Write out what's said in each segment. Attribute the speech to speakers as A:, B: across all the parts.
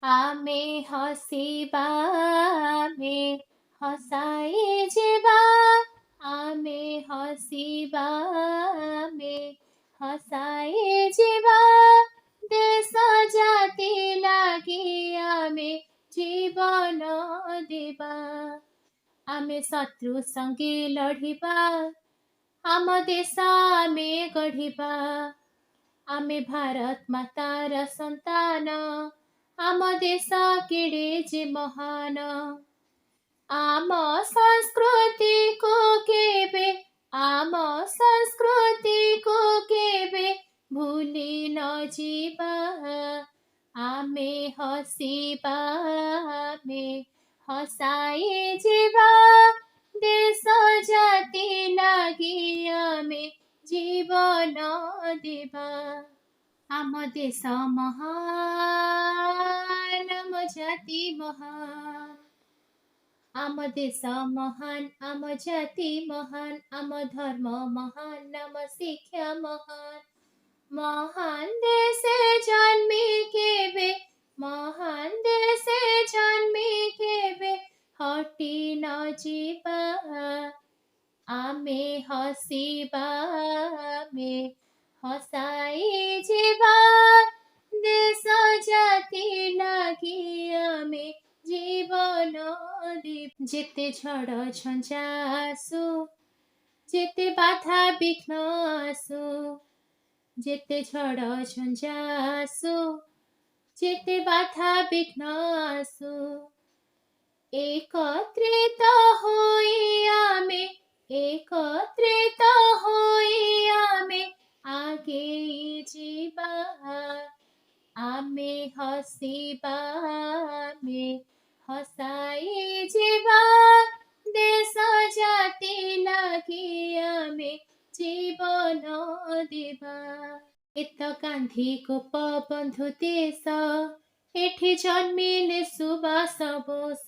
A: ଆମେ ହସିବା ଆମେ ହସାଇ ଯିବା ଆମେ ହସିବା ଆମେ ହସାଇ ଯିବା ଦେଶ ଜାତି ଲାଗି ଆମେ ଜୀବନ ଦେବା ଆମେ ଶତ୍ରୁ ସଙ୍ଗେ ଲଢ଼ିବା ଆମ ଦେଶ ଆମେ ଗଢ଼ିବା ଆମେ ଭାରତ ମାତାର ସନ୍ତାନ ଆମ ଦେଶ କେଡ଼େ ଯେ ମହାନ ଆମ ସଂସ୍କୃତିକୁ କେବେ ଆମ ସଂସ୍କୃତିକୁ କେବେ ଭୁଲି ନ ଯିବା ଆମେ ହସିବା ଆମେ ହସାଇ ଯିବା ଦେଶ ଜାତି ଲାଗି ଆମେ ଜୀବନ ଦେବା ଆମ ଦେଶ ମହାନ ଆମ ଜାତି ମହାନ ଆମ ଦେଶ ମହାନ ଆମ ଜାତି ମହାନ ଆମ ଧର୍ମ ମହାନ ଆମ ଶିକ୍ଷା ମହାନ ମହାନ ଦେଶେ ଜନ୍ମି କେବେ ମହାନ ଦେଶେ ଜନ୍ମି କେବେ ହଟି ନ ଯିବା ଆମେ ହସିବା ଆମେ ହସାଇ ଯିବା ଦେଶ ଜାତି ଲାଗି ଆମେ ଜୀବନ ଯେତେ ଝଡ଼ ଝଞ୍ଜା ଆସୁ ଯେତେ ବାଧା ବିଘ୍ନ ଆସୁ ଯେତେ ଝଡ଼ ଝଞ୍ଜା ଆସୁ ଯେତେ ବାଧା ବିଘ୍ନ ଆସୁ एकत्रित होई आमे एकत्रित होई आमे आगे जीवा आमे हसिबा आमे हसाई जीवा देश जाति लागि आमे जीवन देवा एत गांधी गोप बंधु देश एठी जन्मिले सुभाष बोस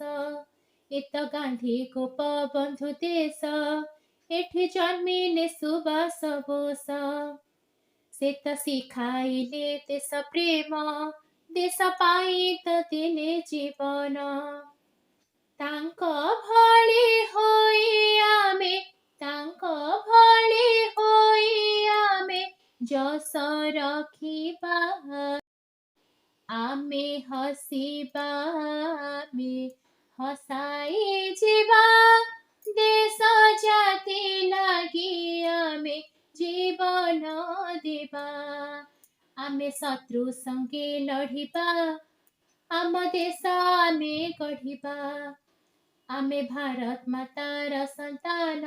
A: एत गांधी गोप बंधु देश एठी जन्मिले सुभाष बोस से त सिखाइले देश प्रेम देश पाई त दिले जीवन तांक भଳି होई आमे तांक भଳି होई आमे जस रखिबा आमे हसिबा आमे हसाई जीवा देश जाति लागि आमे जीवन देवा आमे शत्रु संगे लढिबा आम देश आमे गढिबा आमे भारत मातार सन्तान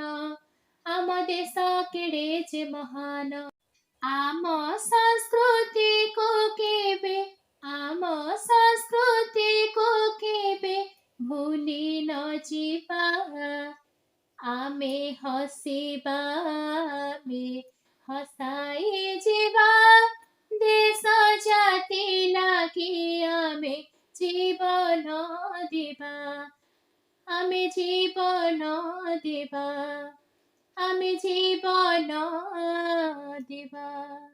A: आम देश केडे जे महान आम संस्कृति को केबे आम संस्कृति को केबे भूली न जीवा आमे हसिबा आमे हसाई जीवा देश जाति लागि आमे जीवन देवा आमे जीवन देवा आमे जीवन देवा।